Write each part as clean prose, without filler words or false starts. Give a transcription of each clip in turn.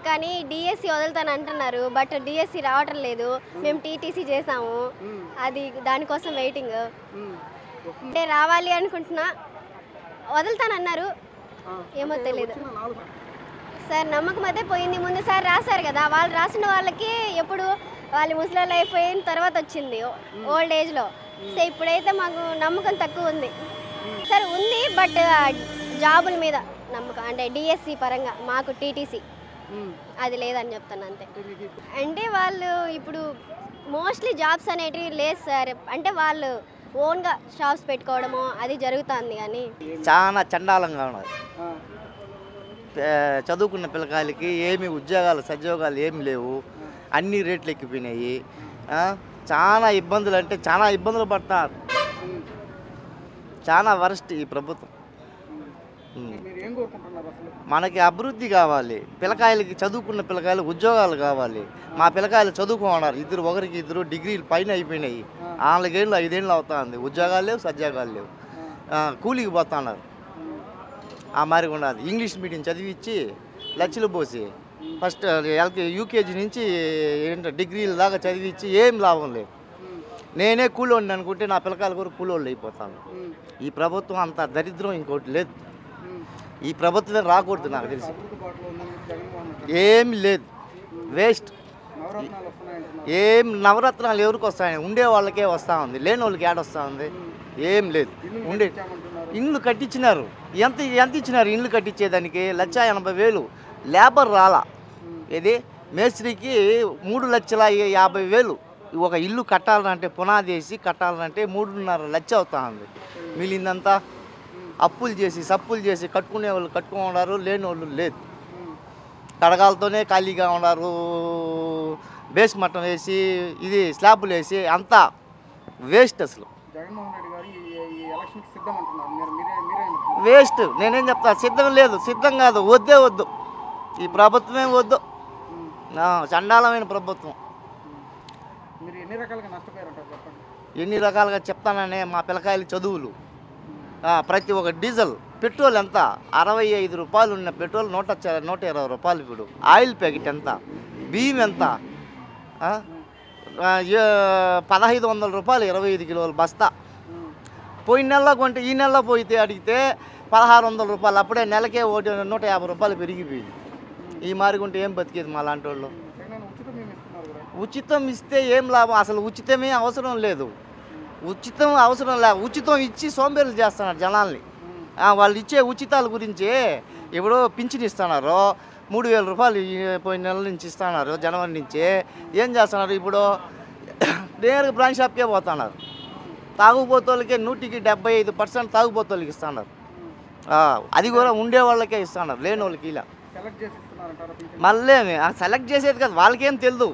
కానీ డిఎస్సి వదులుతాను అంటున్నారు. But DSC రావటం లేదు. మేము టీటీసీ చేసాము. అది దానికోసం వెయిటింగ్. అంటే రావాలి అనుకుంటున్నా. వదులుతానన్నారు. ఏమో తెలియదు సార్. నమ్మకం అయితే పోయింది. ముందు సార్ రాశారు కదా, వాళ్ళు రాసిన వాళ్ళకి ఎప్పుడు వాళ్ళు ముసలి అయిపోయిన తర్వాత వచ్చింది ఓల్డ్ ఏజ్లో. సో ఇప్పుడైతే మాకు నమ్మకం తక్కువ ఉంది సార్. ఉంది బట్ జాబుల మీద నమ్మకం, అంటే డిఎస్సి పరంగా మాకు టీటీసీ అది లేదని చెప్తాను అంతే. అంటే వాళ్ళు ఇప్పుడు మోస్ట్లీ జాబ్స్ అనేటివి లేదు సార్. అంటే వాళ్ళు ఓన్గా షాప్స్ పెట్టుకోవడము అది జరుగుతుంది. కానీ చాలా చండాలంగా ఉన్నది. చదువుకున్న పిల్లకాయలకి ఏమి ఉద్యోగాలు సద్యోగాలు ఏమి లేవు. అన్ని రేట్లు ఎక్కిపోయినాయి. చాలా ఇబ్బందులు, అంటే చాలా ఇబ్బందులు పడతారు. చాలా వరస్ట్ ఈ ప్రభుత్వం. మనకి అభివృద్ధి కావాలి. పిల్లకాయలకి, చదువుకున్న పిల్లకాయలు ఉద్యోగాలు కావాలి. మా పిల్లకాయలు చదువుకోన్నారు. ఒకరికి ఇద్దరు డిగ్రీలు పైన అయిపోయినాయి. 4 ఏళ్ళు 5 ఏళ్ళు అవుతుంది. ఉద్యోగాలు లేవు, సద్యోగాలు లేవు. కూలికి పోతున్నారు. ఆ మారి ఉండదు. ఇంగ్లీష్ మీడియం చదివించి లక్షలు పోసి ఫస్ట్ యూకేజీ నుంచి డిగ్రీల దాకా చదివించి ఏం లాభం లేదు. నేనే కూలోడిని అనుకుంటే నా పిల్లకాయల కూడా కూలోళ్ళు అయిపోతాను. ఈ ప్రభుత్వం అంత దరిద్రం ఇంకోటి లేదు. ఈ ప్రభుత్వమే రాకూడదు. నాకు తెలిసి ఏమి లేదు, వేస్ట్. ఏం నవరత్నాలు ఎవరికి వస్తాయని ఉండే వాళ్ళకే వస్తూ ఉంది. లేని వాళ్ళకి ఏడ వస్తూ ఉంది? ఏం లేదు. ఉండే ఇండ్లు కట్టించినారు. ఎంత ఇచ్చినారు ఇండ్లు కట్టించేదానికి? 1,80,000. లేబర్ రాలా. ఇది మేస్త్రికి 3,50,000. ఒక ఇల్లు కట్టాలంటే, పునాది వేసి కట్టాలంటే 3.5 లక్షలు అవుతా ఉంది. మిగిలిందంతా అప్పులు చేసి సప్పులు చేసి కట్టుకునే వాళ్ళు కట్టుకున్నారు. లేని వాళ్ళు లేదు. కడగాలతోనే ఖాళీగా ఉన్నారు. బేస్ మట్టం వేసి ఇది స్లాబులు వేసి అంతా వేస్ట్. అసలు వేస్ట్. నేనేం చెప్తా, సిద్ధం లేదు, సిద్ధం కాదు, వద్దే వద్దు. ఈ ప్రభుత్వమే వద్దు. చండాలమైన ప్రభుత్వం. ఎన్ని రకాలుగా చెప్తాననే మా పిల్లకాయలు చదువులు, ప్రతి ఒక్క డీజిల్, పెట్రోల్ ఎంత 65 రూపాయలు ఉన్న పెట్రోల్ 120 రూపాయలు. ఇప్పుడు ఆయిల్ ప్యాకెట్ ఎంత, బియ్యం ఎంత 1,500 రూపాయలు 25 కిలోల బస్తా. పోయిన నెలలో కొంటే ఈ నెలలో పోయితే అడిగితే 1,600 రూపాయలు. అప్పుడే నెలకే 150 రూపాయలు పెరిగిపోయింది. ఈ మారిగుంటే ఏం బతికేది మా లాంటి వాళ్ళు? ఉచితం ఇస్తే ఏం లాభం? అసలు ఉచితమే అవసరం లేదు. ఉచితం అవసరం లేదు. ఉచితం ఇచ్చి సోంబేర్లు చేస్తున్నారు జనాల్ని. వాళ్ళు ఇచ్చే ఉచితాల గురించి ఇప్పుడు పింఛన్ ఇస్తున్నారు. 3,000 రూపాయలు పోయిన నెల నుంచి ఇస్తున్నారు, జనవరి నుంచి. ఏం చేస్తున్నారు ఇప్పుడు? నేరుగా బ్రాంచ్ షాప్కే పోతున్నారు. తాగుబోతోళ్ళకే 175% తాగుబోతోళ్ళకి ఇస్తున్నారు. అది కూడా ఉండే వాళ్ళకే ఇస్తున్నారు, లేని వాళ్ళకి ఇలా. మళ్ళీ సెలెక్ట్ చేసేది కదా, వాళ్ళకేం తెలియదు.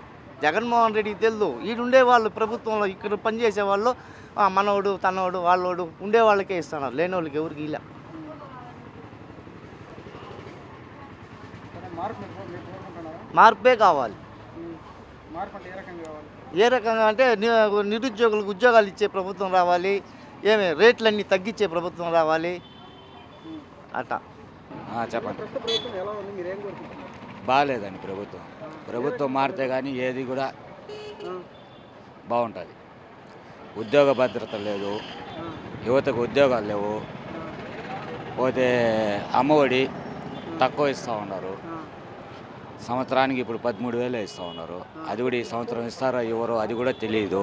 జగన్మోహన్ రెడ్డికి తెలియదు. ఈడుండే వాళ్ళు ప్రభుత్వంలో ఇక్కడ పనిచేసే వాళ్ళు మనోడు తనోడు వాళ్ళోడు ఉండే వాళ్ళకే ఇస్తున్నారు, లేని వాళ్ళకి ఎవరికి ఇలా. మార్పే కావాలి. ఏ రకంగా అంటే నిరుద్యోగులకు ఉద్యోగాలు ఇచ్చే ప్రభుత్వం రావాలి. ఏమి రేట్లన్నీ తగ్గించే ప్రభుత్వం రావాలి. అట్లా చెప్పండి. బాగాలేదండి ప్రభుత్వం మారితే కానీ ఏది కూడా బాగుంటుంది. ఉద్యోగ భద్రత లేదు, యువతకు ఉద్యోగాలు లేవు. పోతే అమ్మఒడి తక్కువ ఇస్తూ ఉన్నారు. సంవత్సరానికి ఇప్పుడు 13,000 ఇస్తూ ఉన్నారు. అది కూడా ఈ సంవత్సరం ఇస్తారో ఎవరో అది కూడా తెలియదు.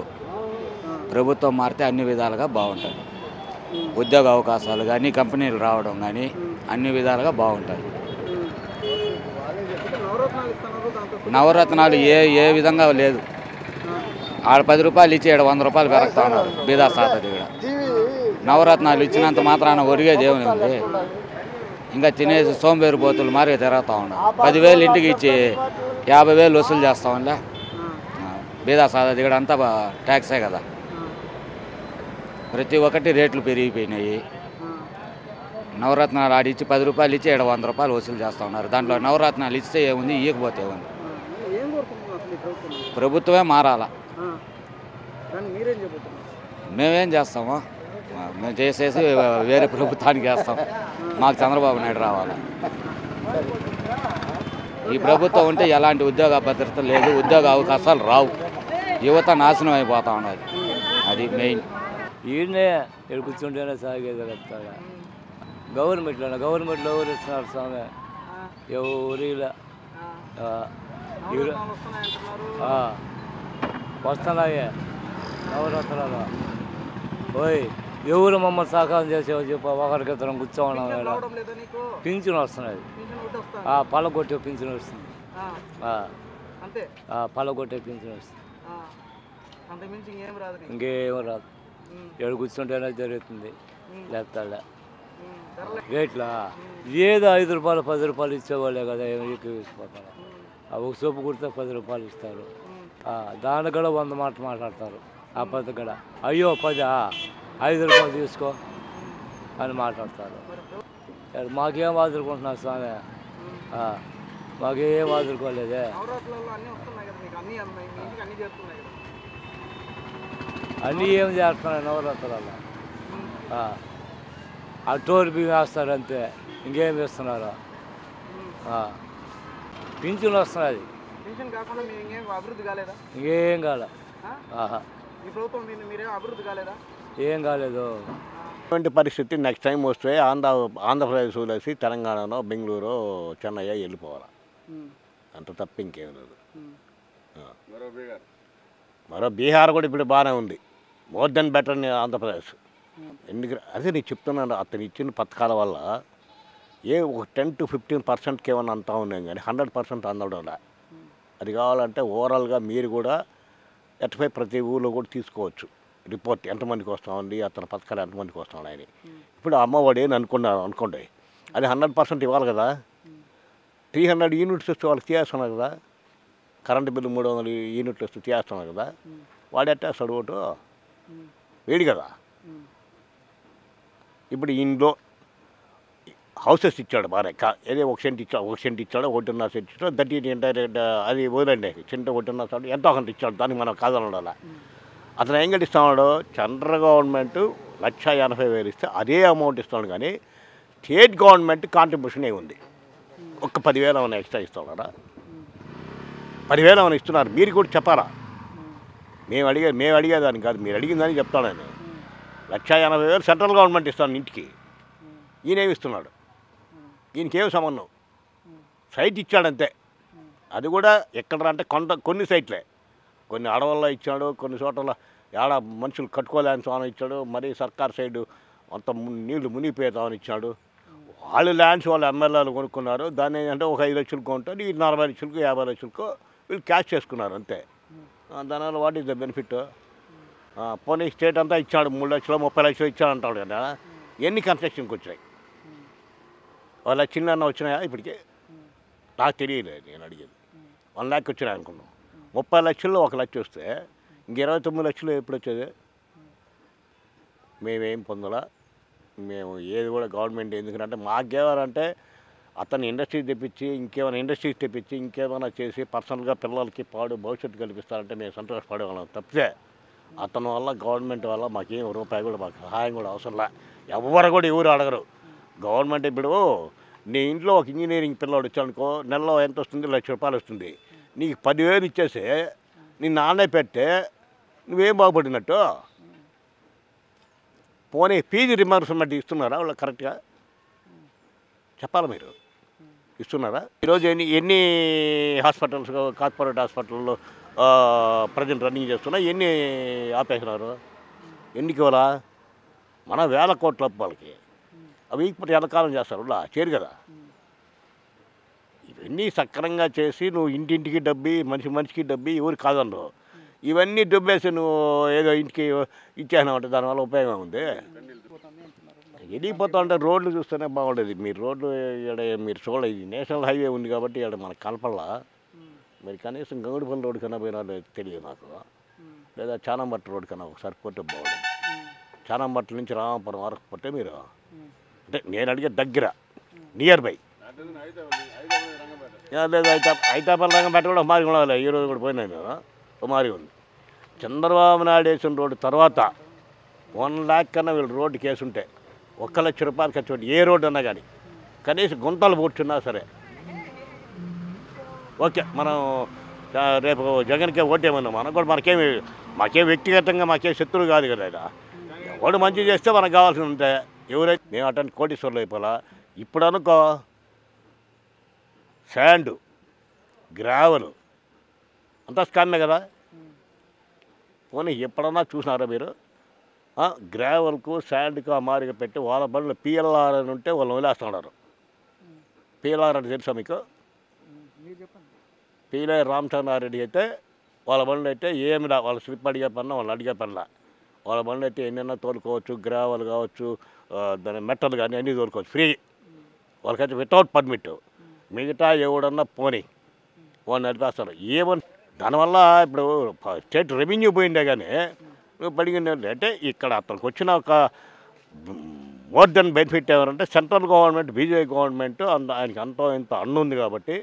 ప్రభుత్వం మారితే అన్ని విధాలుగా బాగుంటుంది. ఉద్యోగ అవకాశాలు కానీ, కంపెనీలు రావడం కానీ అన్ని విధాలుగా బాగుంటుంది. నవరత్నాలు ఏ విధంగా లేదు. ఆడ 10 రూపాయలు ఇచ్చి 100 రూపాయలు పెరుగుతూ ఉన్నారు. బీదా సాతది కూడా నవరత్నాలు ఇచ్చినంత మాత్రాన ఒరిగేది ఏమి ఉంది? ఇంకా తినేసి సోంబేరు బోతులు మారిగా తిరుగుతూ ఉన్నారు. 10,000 ఇంటికి ఇచ్చి 50,000 వసూలు చేస్తా ఉందా? బీదా సాతది కూడా అంతా ట్యాక్సే కదా. ప్రతి ఒక్కటి రేట్లు పెరిగిపోయినాయి. నవరత్నాలు ఆడిచ్చి 10 రూపాయలు ఇచ్చి 100 రూపాయలు వసూలు చేస్తూ ఉన్నారు. దాంట్లో నవరత్నాలు ఇస్తే ఏముంది, ఇవ్వకపోతే ఏముంది? ప్రభుత్వమే మారాలా. మేమేం చేస్తాము? మేము చేసేసి వేరే ప్రభుత్వానికి వేస్తాం. మాకు చంద్రబాబు నాయుడు రావాలి. ఈ ప్రభుత్వం ఉంటే ఎలాంటి ఉద్యోగ భద్రత లేదు, ఉద్యోగ అవకాశాలు రావు, యువత నాశనం అయిపోతా ఉన్నది. అది మెయిన్. ఈయనే ఇక్కడ కూర్చుంటేనే సాగేది చెప్తాడా. గవర్నమెంట్లో ఎవరు ఇస్తున్నారు స్వామి? ఎవరిలా వస్తున్నాయే నవరత్నాలు. ఓయ్ ఎవరు మమ్మల్ని సహకారం చేసేవో చెప్ప, ఒకరికిద్దరం కూర్చోన్నాం. పింఛన్ వస్తున్నది, పళ్ళగొట్టే పింఛన్ వస్తుంది, పళ్ళగొట్టే పింఛన్ వస్తుంది, ఇంకేం రాదు. ఇక్కడ కూర్చుంటేనే జరుగుతుంది. లేపుతాడా రేట్లా ఏదో 5 రూపాయలు 10 రూపాయలు ఇచ్చేవాళ్ళే కదా, ఎక్కువ ఇచ్చిపోతారు. ఒక సోపు కుడితే 10 రూపాయలు ఇస్తారు. దాని కూడా 100 మాట మాట్లాడతారు. ఆ పది కూడా అయ్యో 10 5 రూపాయలు తీసుకో అని మాట్లాడతారు. మాకేం వాదులుకుంటున్నారు స్వామి? మాకేం వాదులుకోలేదే. అన్నీ ఏం చేస్తున్నాయి నవరాత్రులలో? ఆ టోర్ బియ్యం వేస్తారు అంతే, ఇంకేం వేస్తున్నారు? పింఛన్ వస్తున్నది, ఇంకేం కాలే. ఏం కాలేదు. ఇటువంటి పరిస్థితి నెక్స్ట్ టైం వస్తే ఆంధ్రప్రదేశ్ వదిలేసి తెలంగాణలో బెంగళూరు చెన్నై వెళ్ళిపోవాలి. అంత తప్ప ఇంకేం లేదు. మరో బీహార్ కూడా ఇప్పుడు బాగానే ఉంది, మోర్ దెన్ బెటర్ ఆంధ్రప్రదేశ్. ఎందుకు అదే నేను చెప్తున్నాను, అతను ఇచ్చిన పథకాల వల్ల ఒక 10 to 15% ఏమన్నా అంతా ఉన్నాయి, కానీ 100% అందడం. అది కావాలంటే ఓవరాల్గా మీరు కూడా ఎట్పై ప్రతి ఊళ్ళో కూడా తీసుకోవచ్చు రిపోర్ట్, ఎంతమందికి వస్తామండి, అతని పథకాలు ఎంతమందికి వస్తున్నాయని. ఇప్పుడు అమ్మఒడి అని అనుకోండి, అది 100% ఇవ్వాలి కదా. 300 యూనిట్స్ వస్తే వాళ్ళకి తీయేస్తున్నారు కదా, కరెంటు బిల్లు 300 యూనిట్లు వస్తే తీయేస్తున్నారు కదా. వాడెట్టేస్తాడు ఓటు? వేడి కదా. ఇప్పుడు ఇంట్లో హౌసెస్ ఇచ్చాడు బాగా, ఏదో 1 సెంట్ ఇచ్చాడు, 1 సెంట్ ఇచ్చాడు, 1.5 సెంట్ ఇచ్చాడు. దట్టి డైరెక్ట్ అది వదిలండి, సెంట్ 1.5 సెంట్ ఎంతో కొంత ఇచ్చాడు, దానికి మనం కాదనడాల. అతను ఏం కట్టిస్తున్నాడు? సెంట్రల్ గవర్నమెంట్ 1,80,000 ఇస్తే అదే అమౌంట్ ఇస్తున్నాడు, కానీ స్టేట్ గవర్నమెంట్ కాంట్రిబ్యూషన్ ఉంది. ఒక్క 10,000 ఏమైనా ఎక్స్ట్రా ఇస్తున్నారా? 10,000 ఏమైనా ఇస్తున్నారు? మీరు కూడా చెప్పారా? మేము అడిగేదాన్ని కాదు, మీరు అడిగిందని చెప్తాను నేను. 1,80,000 సెంట్రల్ గవర్నమెంట్ ఇస్తాను ఇంటికి, ఈయనేమి ఇస్తున్నాడు? ఈయనకేం సంబంధం? సైట్ ఇచ్చాడంతే. అది కూడా ఎక్కడ అంటే కొన్ని సైట్లే, కొన్ని అడవుల్లో ఇచ్చాడు, కొన్ని చోట్ల ఏడ మనుషులు కట్టుకోలేని సోనం ఇచ్చాడు. మరి సర్కార్ సైడు అంత నీళ్లు మునిగిపోయేతామని ఇచ్చాడు. వాళ్ళు ల్యాండ్స్ వాళ్ళు ఎమ్మెల్యేలు కొనుక్కున్నారు. దాన్ని ఏంటంటే ఒక 5 లక్షలు కొంటారు, ఈ 40 లక్షలకు 50 లక్షలకు వీళ్ళు క్యాష్ చేసుకున్నారు అంతే. దానివల్ల వాట్ ఈస్ ద బెనిఫిట్? పోనీ స్టేట్ అంతా ఇచ్చాడు, 3 లక్షలు 30 లక్షలు ఇచ్చాడు అంటాడు కదా. ఎన్ని కన్స్ట్రక్షన్కి వచ్చాయి? వాళ్ళ చిన్న వచ్చినాయా ఇప్పటికే? నాకు తెలియలేదు, నేను అడిగేది. 1 lakh వచ్చినాయి అనుకున్నాం. 30 లక్షల్లో 1 లక్ష వస్తే ఇంక 29 లక్షలు ఎప్పుడు వచ్చేది? మేమేం పొందలా. మేము ఏది కూడా గవర్నమెంట్ ఎందుకంటే మాకేవారంటే అతను ఇండస్ట్రీ తెప్పించి ఇంకేమైనా ఇండస్ట్రీస్ తెప్పించి ఇంకేమైనా చేసి పర్సనల్గా పిల్లలకి భవిష్యత్తు కల్పిస్తారంటే మేము సంతోషపడేవాళ్ళం తప్పితే అతని వల్ల గవర్నమెంట్ వల్ల మాకేం రూపాయి కూడా మాకు సహాయం కూడా అవసరంలా. ఎవరు కూడా ఎవరు అడగరు. గవర్నమెంట్ ఇప్పుడు నీ ఇంట్లో ఒక ఇంజనీరింగ్ పిల్లవాడు వచ్చానుకో, నెలలో ఎంత వస్తుంది? 1 లక్ష రూపాయలు వస్తుంది. నీకు 10,000 ఇచ్చేసి నీ నాన్నే పెడితే నువ్వేం బాగుపడినట్టు? పోనీ ఫీజు రిమర్స్మెంట్ ఇస్తున్నారా వాళ్ళు కరెక్ట్గా? చెప్పాలి మీరు, ఇస్తున్నారా? ఈరోజు ఎన్ని హాస్పిటల్స్ కార్పొరేట్ హాస్పిటల్లో ప్రజెంట్ రన్నింగ్ చేస్తున్నా, ఎన్ని ఆపేసినారు? ఎన్నికి వాళ్ళ మన 1000 కోట్ల వాళ్ళకి అవి ఇప్పుడు ఎంతకాలం చేస్తారు? చేరు కదా. ఇవన్నీ సక్రంగా చేసి నువ్వు ఇంటింటికి డబ్బి, మనిషికి డబ్బి, ఎవరు కాదన్నారు. ఇవన్నీ డబ్బేసి నువ్వు ఏదో ఇంటికి ఇచ్చేసినావు, దానివల్ల ఉపయోగం ఉంది. వెళ్ళిపోతా ఉంటే రోడ్లు చూస్తేనే బాగుండేది. మీరు రోడ్లు ఇక్కడ మీరు చూడలేదు, ఇది నేషనల్ హైవే ఉంది కాబట్టి ఇక్కడ మనకు కలపల్లా. మీరు కనీసం గంగుడిపల్లి రోడ్డు కన్నా పోయినా తెలియదు నాకు, లేదా చానంబట్ట రోడ్డు కన్నా ఒకసారి పోతే బాగుండేది. చానంబట్ట నుంచి రామాపురం వరకు పోతే మీరు అంటే నేను అడిగే దగ్గర నియర్ బై లేదు. ఐతాపల్లి రంగంపేట కూడా మారి ఉండాలి. ఈరోజు కూడా పోయినాను, మారి ఉంది. చంద్రబాబు నాయుడు వేసిన రోడ్డు తర్వాత 1 lakh కన్నా వీళ్ళు రోడ్డు కేసు ఉంటే 1 లక్ష రూపాయలు ఖర్చు పెట్టి ఏ రోడ్డు అన్నా కానీ కనీసం గుంతలు పూడ్చున్నా సరే ఓకే మనం రేపు జగన్కే ఓటేమన్నా మనం కూడా మాకేం వ్యక్తిగతంగా మాకేం శత్రువు కాదు కదా ఆయన. ఎవడు మంచి చేస్తే మనకు కావాల్సి ఉంటే ఎవరైతే మేము అటెండ్ కోటీశ్వర్లు అయిపోలా. ఇప్పుడు అనుకో శాండు గ్రావెలు అంతా స్కామే కదా. పోనీ ఎప్పుడన్నా చూసినారా మీరు? గ్రావెల్కు శాండ్కు ఆ మారిగా పెట్టి వాళ్ళ బండ్లు పిఎల్ఆర్ అని ఉంటే వాళ్ళని వదిలేస్తున్నారు. పిఎల్ఆర్ అని తెలుసా మీకు? పిఎల్ఐ రామచంద్రారెడ్డి అయితే వాళ్ళ బండ్లు అయితే ఏమి వాళ్ళ స్లిప్ అడిగే పనిలా వాళ్ళని అడిగే పనిలా. వాళ్ళ బండ్లు అయితే ఎన్నైనా తోలుకోవచ్చు, గ్రావెల్ కావచ్చు, దాని మెట్టలు కానీ అన్నీ తోలుకోవచ్చు ఫ్రీ. వాళ్ళకైతే వితౌట్ పర్మిట్. మిగతా ఎవడన్నా పోనీ వాళ్ళు నడిపేస్తారు. ఏమని దానివల్ల ఇప్పుడు స్టేట్ రెవెన్యూ పోయిందే కానీ నువ్వు పడిగింది అంటే ఇక్కడ అతనికి వచ్చిన ఒక మోర్ దెన్ బెనిఫిట్ ఏమంటే సెంట్రల్ గవర్నమెంట్ బీజేపీ గవర్నమెంట్ ఆయనకి అంతో ఇంత అన్ను ఉంది కాబట్టి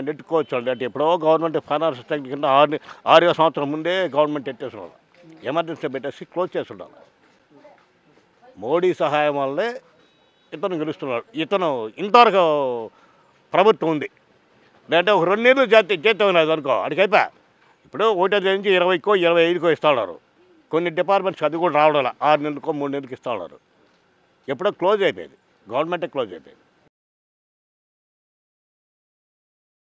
నెట్టుకోవచ్చు. అంటే ఎప్పుడో గవర్నమెంట్ ఫైనాన్స్ స్ట్రక్చర్ కింద 6 సంవత్సరం ముందే గవర్నమెంట్ ఎత్తేసి ఉండాలి, ఎమర్జెన్సీ పెట్టేసి క్లోజ్ చేసి ఉండాలి. మోడీ సహాయం వల్లే ఇతను గెలుస్తున్నాడు. ఇతను ఇంతవరకు ప్రభుత్వం ఉంది లేదంటే ఒక 2 నెలలు చేద్దాం లేదు అనుకో అడిగి అయిపోయా. ఇప్పుడు 1 నుంచి 20కో 25కో ఇస్తున్నారు. కొన్ని డిపార్ట్మెంట్స్కి అది కూడా రావడం 6 నెలలకో 3 నెలలకి ఇస్తున్నారు. ఎప్పుడో క్లోజ్ అయిపోయింది, గవర్నమెంటే క్లోజ్ అయిపోయింది.